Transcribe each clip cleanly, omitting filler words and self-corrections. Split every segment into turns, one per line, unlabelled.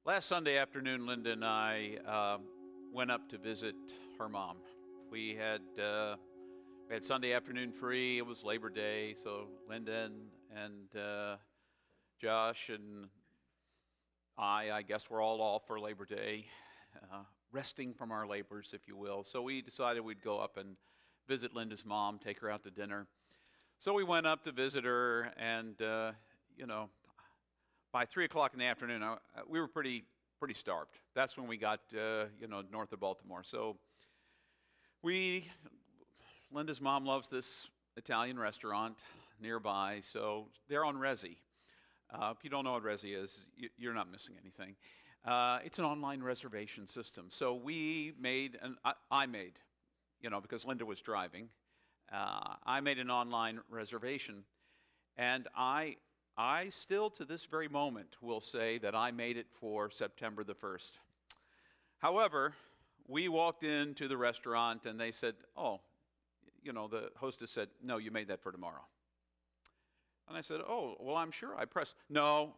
Last Sunday afternoon, Linda and I went up to visit her mom. We had Sunday afternoon free. It was Labor Day, so Linda and Josh and I guess we're all off for Labor Day, resting from our labors, if you will. So we decided we'd go up and visit Linda's mom, take her out to dinner. So we went up to visit her, and by 3 o'clock in the afternoon, we were pretty starved. That's when we got north of Baltimore. So Linda's mom loves this Italian restaurant nearby, so they're on Resy. If you don't know what Resy is, you're not missing anything. It's an online reservation system. So I made, because Linda was driving, I made an online reservation, and I still, to this very moment, will say that I made it for September the 1st. However, we walked into the restaurant, and they said, the hostess said, no, you made that for tomorrow. And I said, oh, well, I'm sure I pressed. No,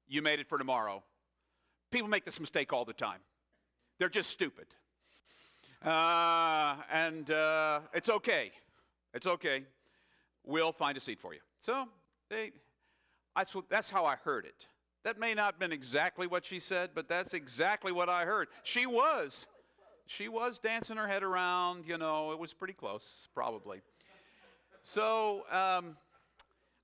you made it for tomorrow. People make this mistake all the time. They're just stupid. It's okay. It's okay. We'll find a seat for you. So that's how I heard it. That may not have been exactly what she said, but that's exactly what I heard. She was dancing her head around, it was pretty close, probably. So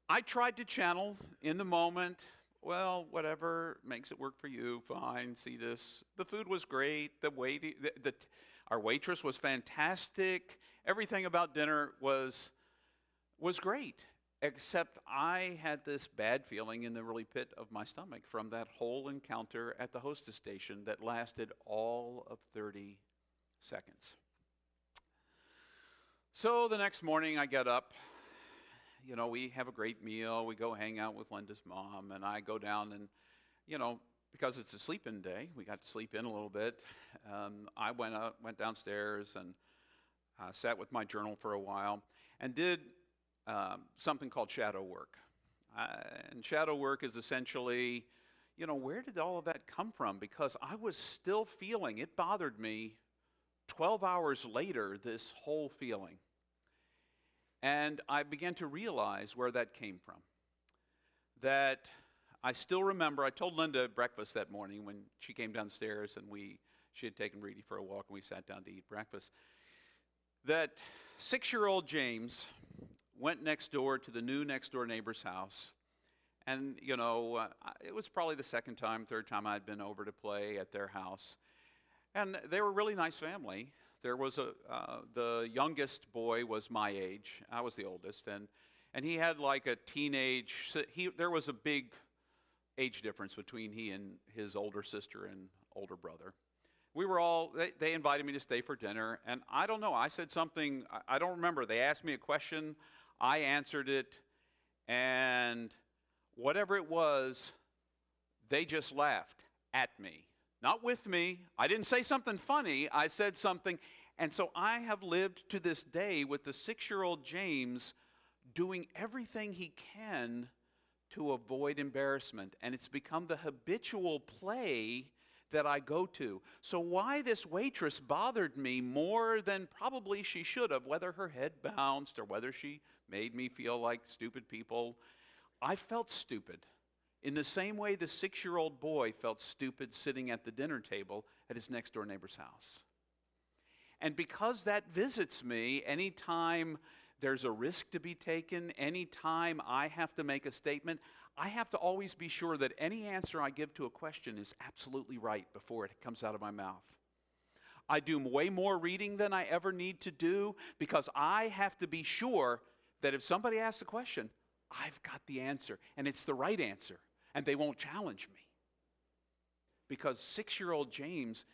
I tried to channel in the moment, well, whatever makes it work for you, fine, see this. The food was great, our waitress was fantastic, everything about dinner was great. Except I had this bad feeling in the really pit of my stomach from that whole encounter at the hostess station that lasted all of 30 seconds. So the next morning I get up, we have a great meal, we go hang out with Linda's mom, and I go down and, because it's a sleep-in day, we got to sleep in a little bit. I went downstairs and sat with my journal for a while and did something called shadow work. And shadow work is essentially, where did all of that come from? Because I was still feeling, it bothered me 12 hours later, this whole feeling. And I began to realize where that came from. That I still remember, I told Linda at breakfast that morning when she came downstairs and she had taken Reedy for a walk and we sat down to eat breakfast, that 6-year-old James went next door to the new next-door neighbor's house. And, it was probably the third time I'd been over to play at their house. And they were a really nice family. There was the youngest boy was my age. I was the oldest. And he had like a teenage, there was a big age difference between he and his older sister and older brother. They invited me to stay for dinner. And I don't know, I said something, I don't remember. They asked me a question. I answered it, and whatever it was, they just laughed at me. Not with me. I didn't say something funny. I said something, and so I have lived to this day with the 6-year-old James doing everything he can to avoid embarrassment, and it's become the habitual play that I go to. So why this waitress bothered me more than probably she should have, whether her head bounced or whether she made me feel like stupid people, I felt stupid. In the same way the 6-year-old boy felt stupid sitting at the dinner table at his next door neighbor's house. And because that visits me anytime there's a risk to be taken, anytime I have to make a statement, I have to always be sure that any answer I give to a question is absolutely right before it comes out of my mouth. I do way more reading than I ever need to do because I have to be sure that if somebody asks a question, I've got the answer, and it's the right answer, and they won't challenge me. Because 6-year-old James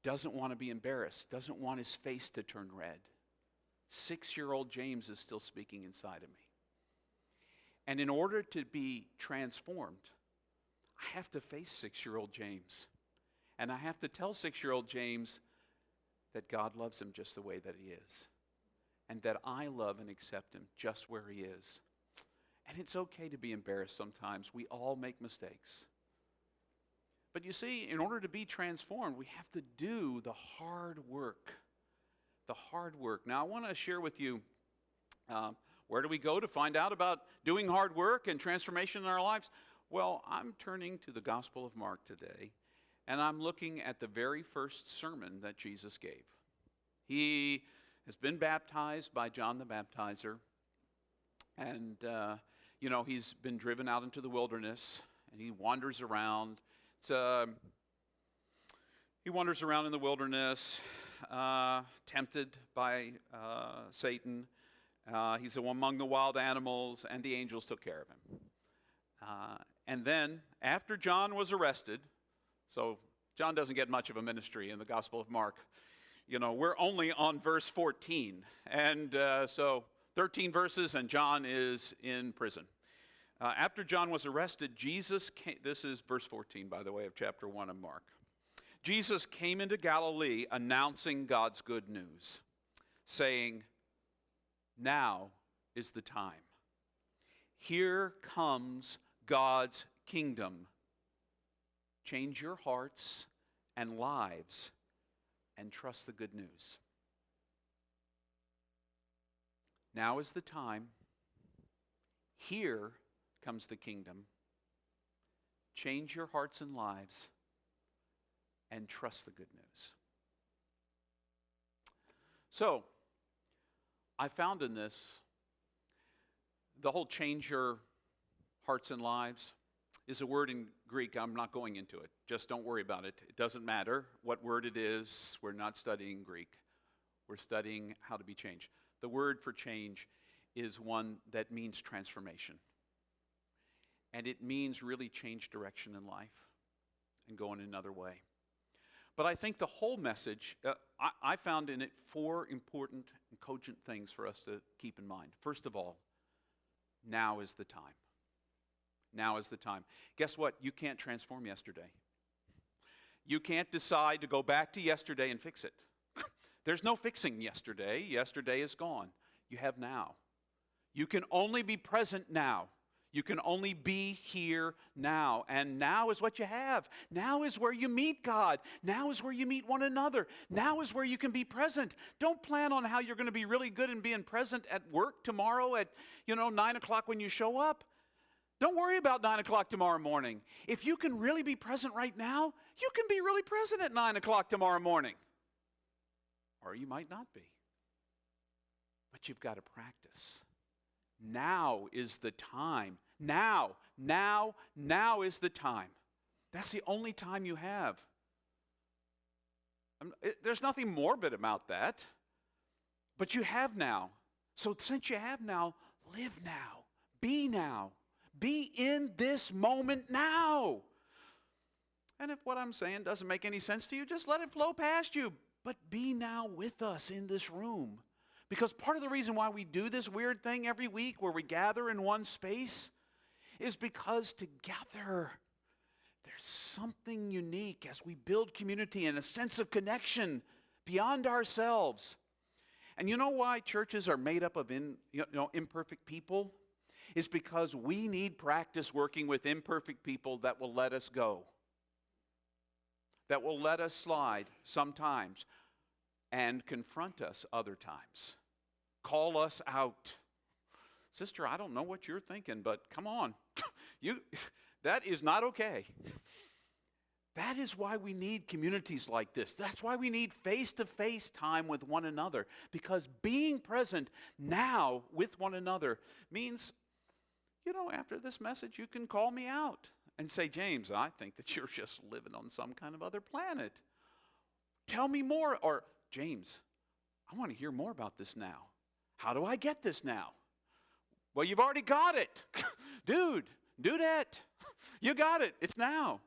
doesn't want to be embarrassed, doesn't want his face to turn red. 6-year-old James is still speaking inside of me. And in order to be transformed, I have to face 6-year-old James. And I have to tell 6-year-old James that God loves him just the way that he is. And that I love and accept him just where he is. And it's okay to be embarrassed sometimes. We all make mistakes. But you see, in order to be transformed, we have to do the hard work. The hard work. Now, I want to share with you, where do we go to find out about doing hard work and transformation in our lives? Well, I'm turning to the Gospel of Mark today, and I'm looking at the very first sermon that Jesus gave. He has been baptized by John the Baptizer, and, he's been driven out into the wilderness, and he wanders around. He wanders around in the wilderness, tempted by Satan. He's among the wild animals, and the angels took care of him. And then, after John was arrested, so John doesn't get much of a ministry in the Gospel of Mark. We're only on verse 14. And so 13 verses, and John is in prison. After John was arrested, Jesus came. This is verse 14, by the way, of chapter 1 of Mark. Jesus came into Galilee announcing God's good news, saying, "Now is the time. Here comes God's kingdom. Change your hearts and lives and trust the good news." Now is the time. Here comes the kingdom. Change your hearts and lives and trust the good news. So, I found in this, the whole change your hearts and lives is a word in Greek. I'm not going into it. Just don't worry about it. It doesn't matter what word it is. We're not studying Greek. We're studying how to be changed. The word for change is one that means transformation. And it means really change direction in life and go in another way. But I think the whole message, I found in it 4 important and cogent things for us to keep in mind. First of all, now is the time. Now is the time. Guess what? You can't transform yesterday. You can't decide to go back to yesterday and fix it. There's no fixing yesterday. Yesterday is gone. You have now. You can only be present now. You can only be here now. And now is what you have. Now is where you meet God. Now is where you meet one another. Now is where you can be present. Don't plan on how you're going to be really good and being present at work tomorrow at 9 o'clock when you show up. Don't worry about 9 o'clock tomorrow morning. If you can really be present right now, you can be really present at 9 o'clock tomorrow morning. Or you might not be. But you've got to practice. Now is the time. Now is the time. That's the only time you have. There's nothing morbid about that. But you have now. So since you have now, live now. Be now. Be in this moment now. And if what I'm saying doesn't make any sense to you, just let it flow past you. But be now with us in this room. Because part of the reason why we do this weird thing every week where we gather in one space is because together there's something unique as we build community and a sense of connection beyond ourselves. And you know why churches are made up of imperfect people? Is because we need practice working with imperfect people that will let us go. That will let us slide sometimes and confront us other times. Call us out. Sister, I don't know what you're thinking, but come on. That is not okay. That is why we need communities like this. That's why we need face-to-face time with one another. Because being present now with one another means, after this message, you can call me out and say, James, I think that you're just living on some kind of other planet. Tell me more. Or, James, I want to hear more about this now. How do I get this now? Well, you've already got it. Dude, do that. You got it. It's now.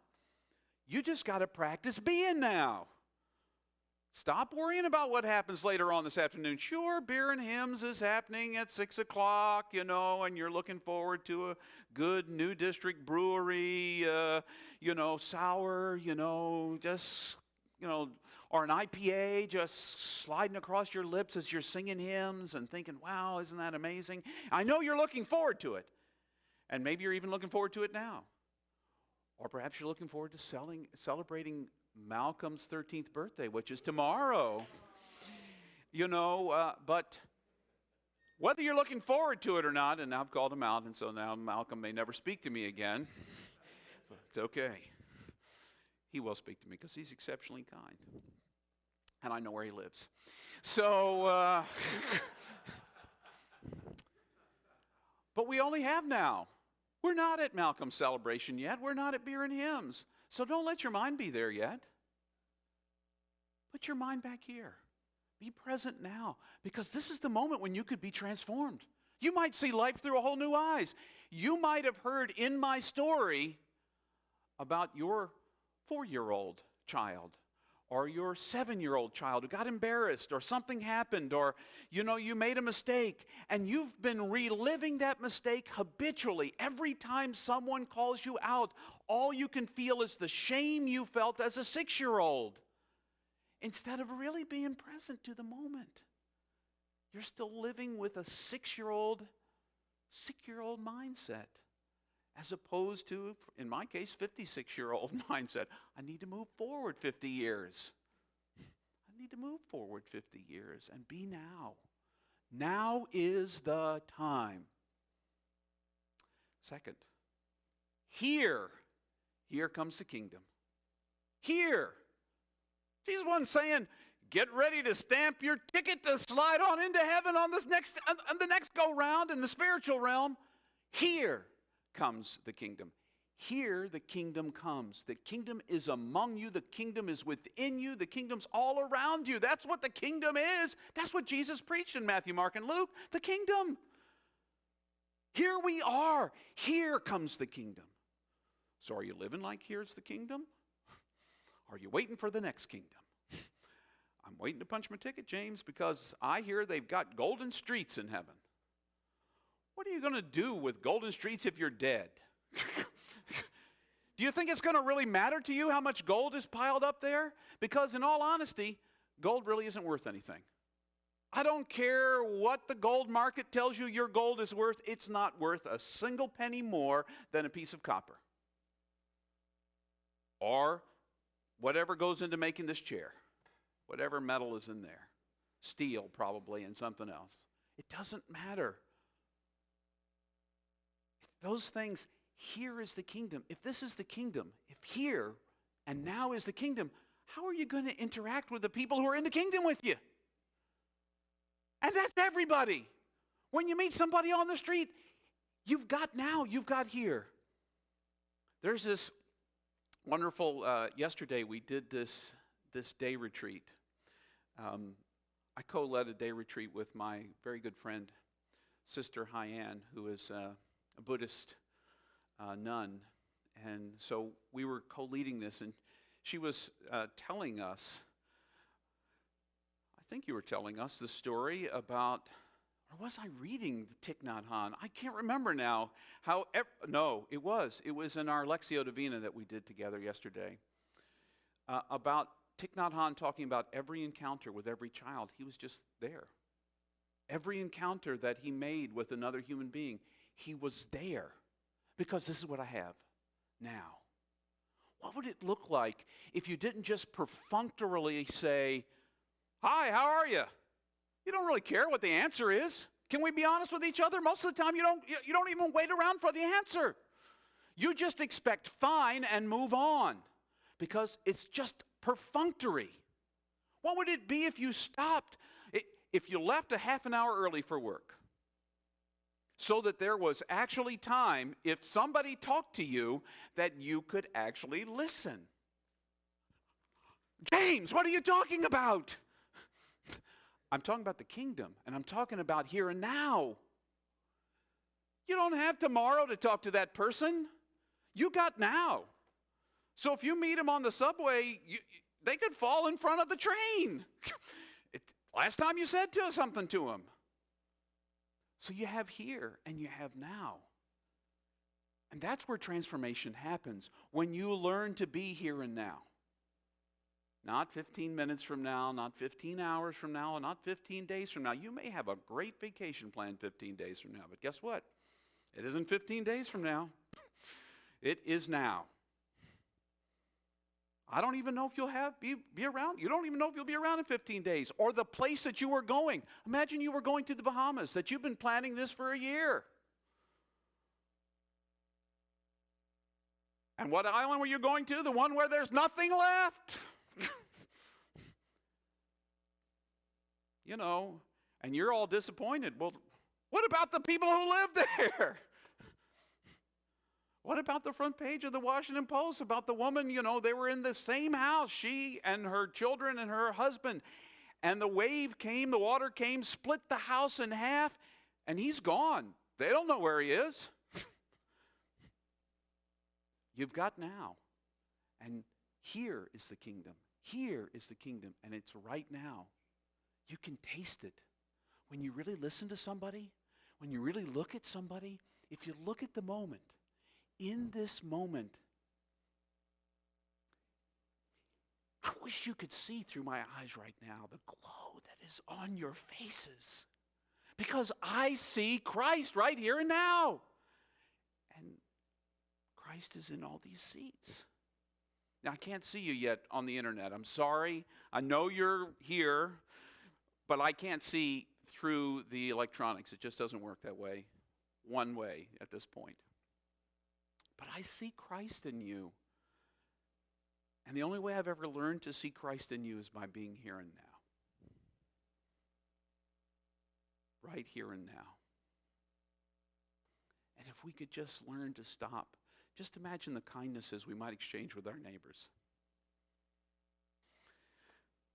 You just got to practice being now. Stop worrying about what happens later on this afternoon. Sure, beer and hymns is happening at 6 o'clock, and you're looking forward to a good New District brewery, sour, or an IPA just sliding across your lips as you're singing hymns and thinking, wow, isn't that amazing? I know you're looking forward to it. And maybe you're even looking forward to it now. Or perhaps you're looking forward to celebrating Malcolm's 13th birthday, which is tomorrow. But whether you're looking forward to it or not, and I've called him out, and so now Malcolm may never speak to me again. But it's okay. He will speak to me because he's exceptionally kind. And I know where he lives. So, but we only have now. We're not at Malcolm's celebration yet. We're not at Beer and Hymns. So don't let your mind be there yet. Put your mind back here. Be present now, because this is the moment when you could be transformed. You might see life through a whole new eyes. You might have heard in my story about your 4-year-old child or your 7-year-old child who got embarrassed or something happened, or you made a mistake, and you've been reliving that mistake habitually. Every time someone calls you out, all you can feel is the shame you felt as a 6-year-old. Instead of really being present to the moment, you're still living with a 6-year-old mindset, as opposed to, in my case, 56-year-old mindset. I need to move forward 50 years. I need to move forward 50 years and be now. Now is the time. Second, here comes the kingdom. Here. Jesus wasn't saying, get ready to stamp your ticket to slide on into heaven on the next go-round in the spiritual realm. Here comes the kingdom. Here the kingdom comes. The kingdom is among you. The kingdom is within you. The kingdom's all around you. That's what the kingdom is. That's what Jesus preached in Matthew, Mark, and Luke. The kingdom. Here we are. Here comes the kingdom. So are you living like here's the kingdom? Are you waiting for the next kingdom? I'm waiting to punch my ticket, James, because I hear they've got golden streets in heaven. What are you going to do with golden streets if you're dead? Do you think it's going to really matter to you how much gold is piled up there? Because in all honesty, gold really isn't worth anything. I don't care what the gold market tells you your gold is worth. It's not worth a single penny more than a piece of copper. Or whatever goes into making this chair. Whatever metal is in there. Steel probably and something else. It doesn't matter. Those things, here is the kingdom. If this is the kingdom, if here and now is the kingdom, how are you going to interact with the people who are in the kingdom with you? And that's everybody. When you meet somebody on the street, you've got now, you've got here. There's this wonderful, yesterday we did this day retreat. I co-led a day retreat with my very good friend, Sister Hyann, who is a Buddhist nun. And so we were co-leading this, and she was telling us, I think you were telling us the story about, or was I reading the Thich Nhat Hanh? I can't remember now. No, it was in our Lectio Divina that we did together yesterday, about Thich Nhat Hanh talking about every encounter with every child. He was just there. Every encounter that he made with another human being, he was there. Because this is what I have now. What would it look like if you didn't just perfunctorily say, "Hi, how are you?" You don't really care what the answer is. Can we be honest with each other? Most of the time you don't even wait around for the answer. You just expect fine and move on because it's just perfunctory. What would it be if you stopped, if you left a half an hour early for work so that there was actually time, if somebody talked to you, that you could actually listen? James, what are you talking about? I'm talking about the kingdom, and I'm talking about here and now. You don't have tomorrow to talk to that person. You got now. So if you meet them on the subway, they could fall in front of the train. Last time you said something to them. So you have here and you have now. And that's where transformation happens, when you learn to be here and now. Not 15 minutes from now, not 15 hours from now, and not 15 days from now. You may have a great vacation planned 15 days from now, but guess what? It isn't 15 days from now. It is now. I don't even know if you'll be around. You don't even know if you'll be around in 15 days. Or the place that you were going. Imagine you were going to the Bahamas, that you've been planning this for a year. And what island were you going to? The one where there's nothing left. And you're all disappointed. Well, what about the people who live there? What about the front page of the Washington Post about the woman, they were in the same house, she and her children and her husband, and the wave came, the water came, split the house in half, and he's gone. They don't know where he is. You've got now, and here is the kingdom. Here is the kingdom, and it's right now. You can taste it. When you really listen to somebody, when you really look at somebody, if you look at the moment, in this moment, I wish you could see through my eyes right now the glow that is on your faces. Because I see Christ right here and now. And Christ is in all these seats. Now, I can't see you yet on the internet. I'm sorry. I know you're here, but I can't see through the electronics. It just doesn't work that way, one way at this point. But I see Christ in you. And the only way I've ever learned to see Christ in you is by being here and now. Right here and now. And if we could just learn to stop, just imagine the kindnesses we might exchange with our neighbors.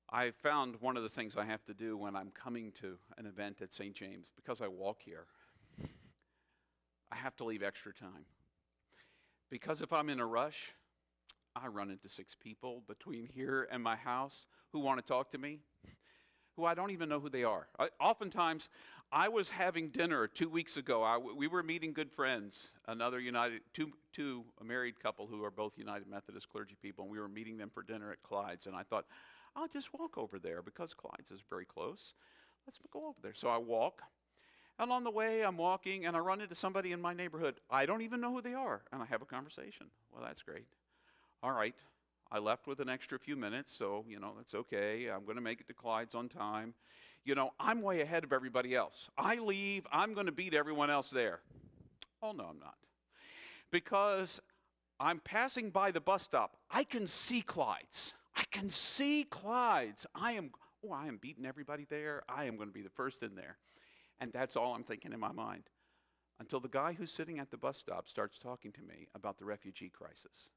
I found one of the things I have to do when I'm coming to an event at St. James, because I walk here, I have to leave extra time. Because if I'm in a rush, I run into 6 people between here and my house who want to talk to me, who I don't even know who they are. Oftentimes, I was having dinner 2 weeks ago. We were meeting good friends, a married couple who are both United Methodist clergy people, and we were meeting them for dinner at Clyde's. And I thought, I'll just walk over there because Clyde's is very close. Let's go over there. So I walk. And on the way, I'm walking, and I run into somebody in my neighborhood. I don't even know who they are, and I have a conversation. Well, that's great. All right. I left with an extra few minutes, so, that's okay. I'm going to make it to Clyde's on time. I'm way ahead of everybody else. I leave. I'm going to beat everyone else there. Oh, no, I'm not. Because I'm passing by the bus stop. I can see Clyde's. I can see Clyde's. I am beating everybody there. I am going to be the first in there. And that's all I'm thinking in my mind. Until the guy who's sitting at the bus stop starts talking to me about the refugee crisis.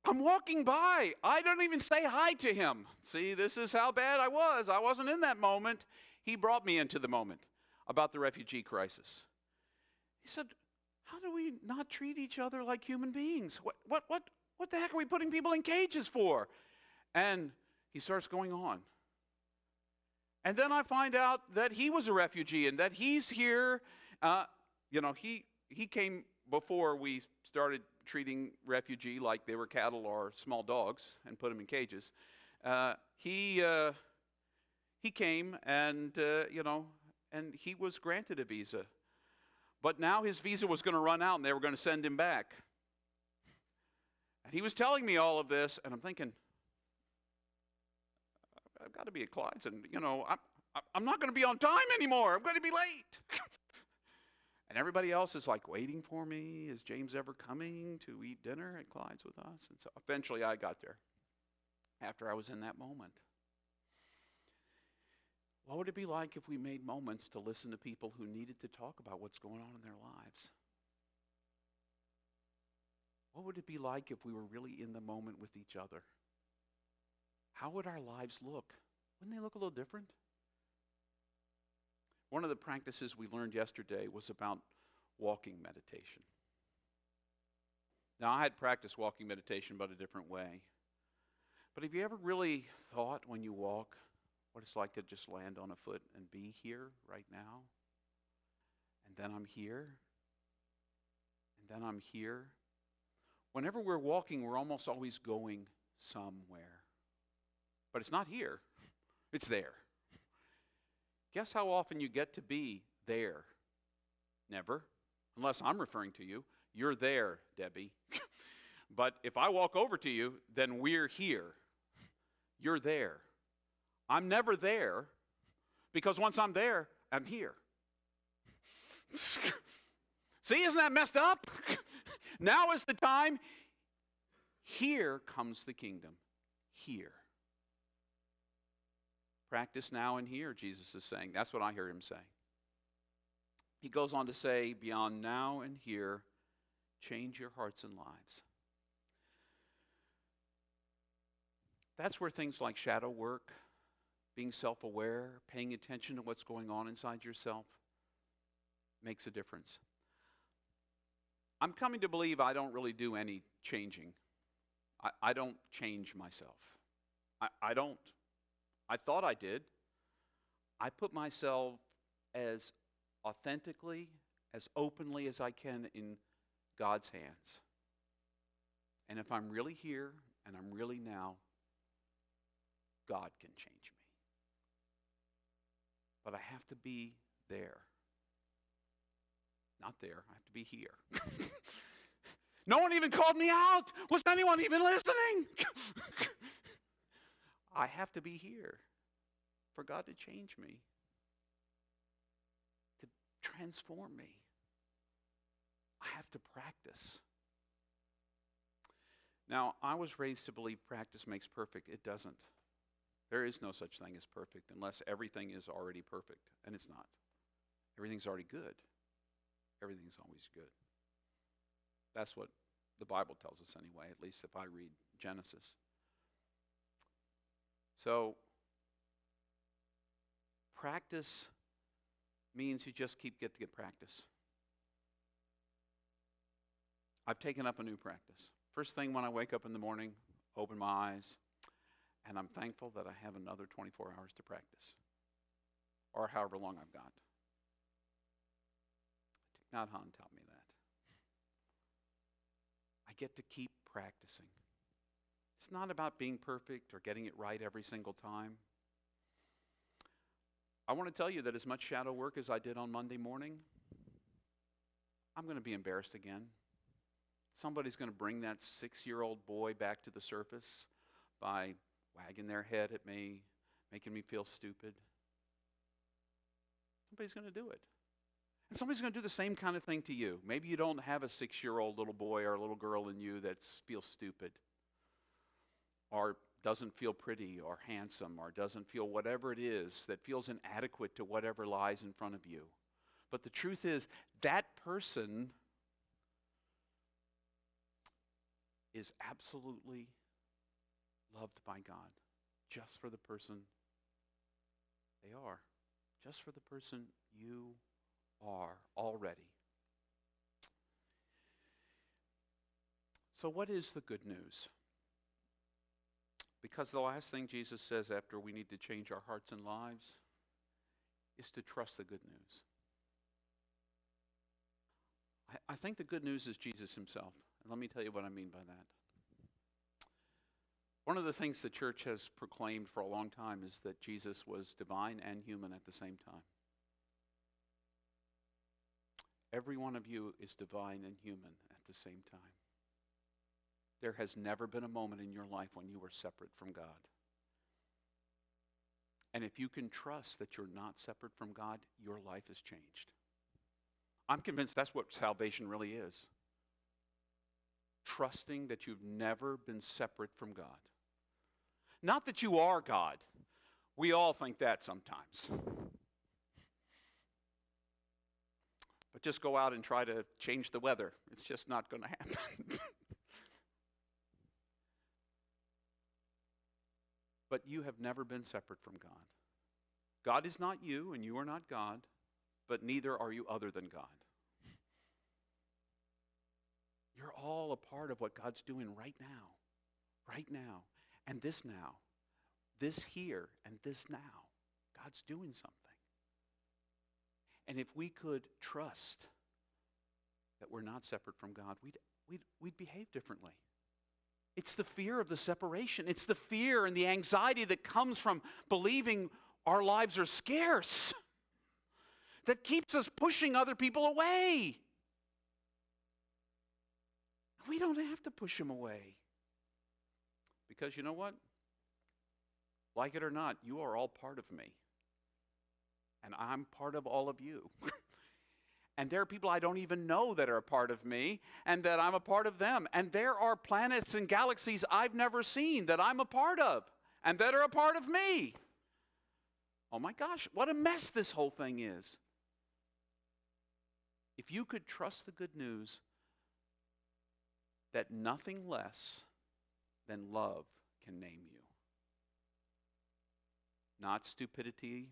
I'm walking by. I don't even say hi to him. See, this is how bad I was. I wasn't in that moment. He brought me into the moment about the refugee crisis. He said, how do we not treat each other like human beings? What the heck are we putting people in cages for? And he starts going on. And then I find out that he was a refugee and that he's here. He came before we started treating refugee like they were cattle or small dogs and put them in cages. He came and he was granted a visa. But now his visa was going to run out and they were going to send him back. And he was telling me all of this, and I'm thinking, I've got to be at Clyde's, and, I'm not going to be on time anymore. I'm going to be late. And everybody else is like waiting for me. Is James ever coming to eat dinner at Clyde's with us? And so eventually I got there after I was in that moment. What would it be like if we made moments to listen to people who needed to talk about what's going on in their lives? What would it be like if we were really in the moment with each other? How would our lives look? Wouldn't they look a little different? One of the practices we learned yesterday was about walking meditation. Now, I had practiced walking meditation, but a different way. But have you ever really thought when you walk what it's like to just land on a foot and be here right now? And then I'm here. And then I'm here. Whenever we're walking, we're almost always going somewhere. But it's not here. It's there. Guess how often you get to be there? Never. Unless I'm referring to you. You're there, Debbie. But if I walk over to you, then we're here. You're there. I'm never there because once I'm there, I'm here. See, isn't that messed up? Now is the time. Here comes the kingdom. Here. Practice now and here, Jesus is saying. That's what I hear him say. He goes on to say, beyond now and here, change your hearts and lives. That's where things like shadow work, being self-aware, paying attention to what's going on inside yourself, makes a difference. I'm coming to believe I don't really do any changing. I don't change myself. I don't. I thought I did. I put myself as authentically, as openly as I can in God's hands. And if I'm really here and I'm really now, God can change me. But I have to be there. Not there, I have to be here. No one even called me out. Was anyone even listening? I have to be here for God to change me, to transform me. I have to practice. Now, I was raised to believe practice makes perfect. It doesn't. There is no such thing as perfect unless everything is already perfect, and it's not. Everything's already good. Everything's always good. That's what the Bible tells us anyway, at least if I read Genesis. So, practice means you just keep getting practice. I've taken up a new practice. First thing when I wake up in the morning, open my eyes, and I'm thankful that I have another 24 hours to practice, or however long I've got. Thich Nhat Hanh taught me that. I get to keep practicing. It's not about being perfect or getting it right every single time. I want to tell you that as much shadow work as I did on Monday morning, I'm going to be embarrassed again. Somebody's going to bring that 6-year-old boy back to the surface by wagging their head at me, making me feel stupid. Somebody's going to do it. And somebody's going to do the same kind of thing to you. Maybe you don't have a 6-year-old little boy or a little girl in you that feels stupid or doesn't feel pretty or handsome or doesn't feel whatever it is that feels inadequate to whatever lies in front of you. But the truth is, that person is absolutely loved by God just for the person they are, just for the person you are already. So what is the good news? Because the last thing Jesus says after we need to change our hearts and lives is to trust the good news. I think the good news is Jesus himself. And let me tell you what I mean by that. One of the things the church has proclaimed for a long time is that Jesus was divine and human at the same time. Every one of you is divine and human at the same time. There has never been a moment in your life when you were separate from God. And if you can trust that you're not separate from God, your life has changed. I'm convinced that's what salvation really is. Trusting that you've never been separate from God. Not that you are God. We all think that sometimes. But just go out and try to change the weather. It's just not going to happen. But you have never been separate from God. God is not you, and you are not God, but neither are you other than God. You're all a part of what God's doing right now, and this now, this here, and this now. God's doing something. And if we could trust that we're not separate from God, we'd behave differently. It's the fear of the separation. It's the fear and the anxiety that comes from believing our lives are scarce that keeps us pushing other people away. We don't have to push them away. Because you know what? Like it or not, you are all part of me. And I'm part of all of you. And there are people I don't even know that are a part of me, and that I'm a part of them. And there are planets and galaxies I've never seen that I'm a part of, and that are a part of me. Oh my gosh, what a mess this whole thing is. If you could trust the good news that nothing less than love can name you. Not stupidity,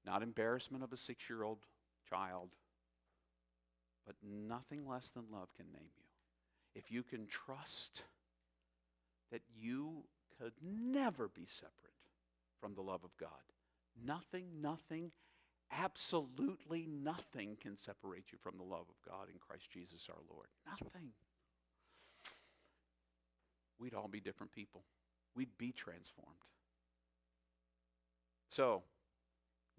not embarrassment of a 6-year-old child, but nothing less than love can name you. If you can trust that you could never be separate from the love of God. Nothing, absolutely nothing can separate you from the love of God in Christ Jesus our Lord. Nothing. We'd all be different people. We'd be transformed. So,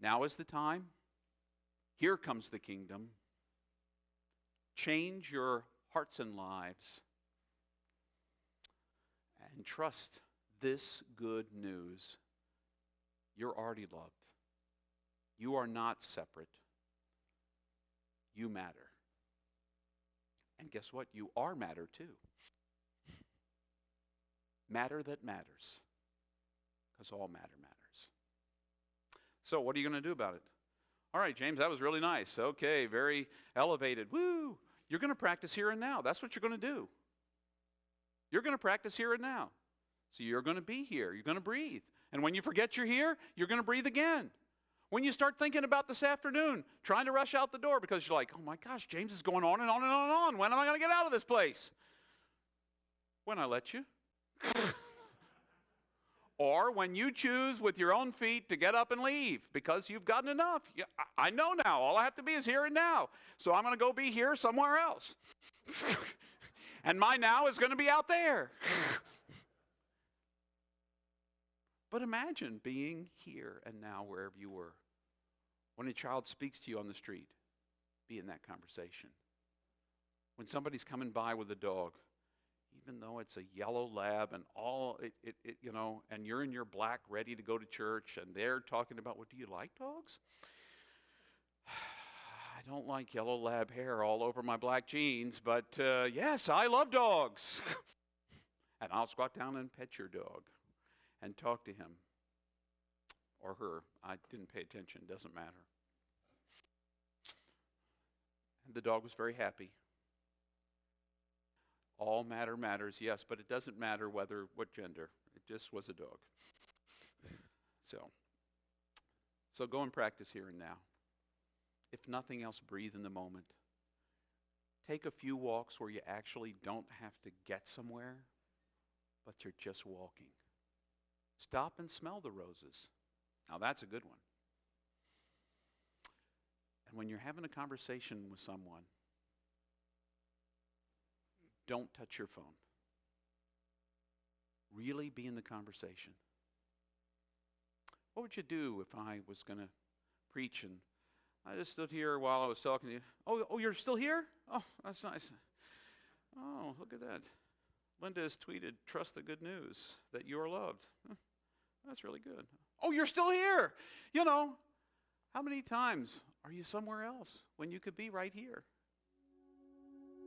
now is the time. Here comes the kingdom. Change your hearts and lives and trust this good news. You're already loved. You are not separate. You matter. And guess what? You are matter too. Matter that matters. Because all matter matters. So what are you going to do about it? All right, James, that was really nice. Okay, very elevated. Woo! You're going to practice here and now. That's what you're going to do. You're going to practice here and now. So you're going to be here. You're going to breathe. And when you forget you're here, you're going to breathe again. When you start thinking about this afternoon, trying to rush out the door because you're like, oh my gosh, James is going on and on and on and on. When am I going to get out of this place? When I let you. Or when you choose with your own feet to get up and leave because you've gotten enough. I know now. All I have to be is here and now. So I'm going to go be here somewhere else. And my now is going to be out there. But imagine being here and now wherever you were. When a child speaks to you on the street, be in that conversation. When somebody's coming by with a dog, even though it's a yellow lab and all and you're in your black ready to go to church and they're talking about, well, do you like dogs? I don't like yellow lab hair all over my black jeans, but yes, I love dogs. And I'll squat down and pet your dog and talk to him or her. I didn't pay attention, doesn't matter. And the dog was very happy. All matter matters, yes, but it doesn't matter what gender. It just was a dog. So go and practice here and now. If nothing else, breathe in the moment. Take a few walks where you actually don't have to get somewhere, but you're just walking. Stop and smell the roses. Now that's a good one. And when you're having a conversation with someone, don't touch your phone. Really be in the conversation. What would you do if I was going to preach and I just stood here while I was talking to you? Oh, you're still here? Oh, that's nice. Oh, look at that. Linda has tweeted, trust the good news that you are loved. That's really good. Oh, you're still here. How many times are you somewhere else when you could be right here?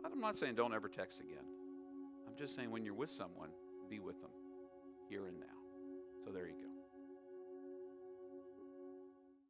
I'm not saying don't ever text again. I'm just saying when you're with someone, be with them here and now.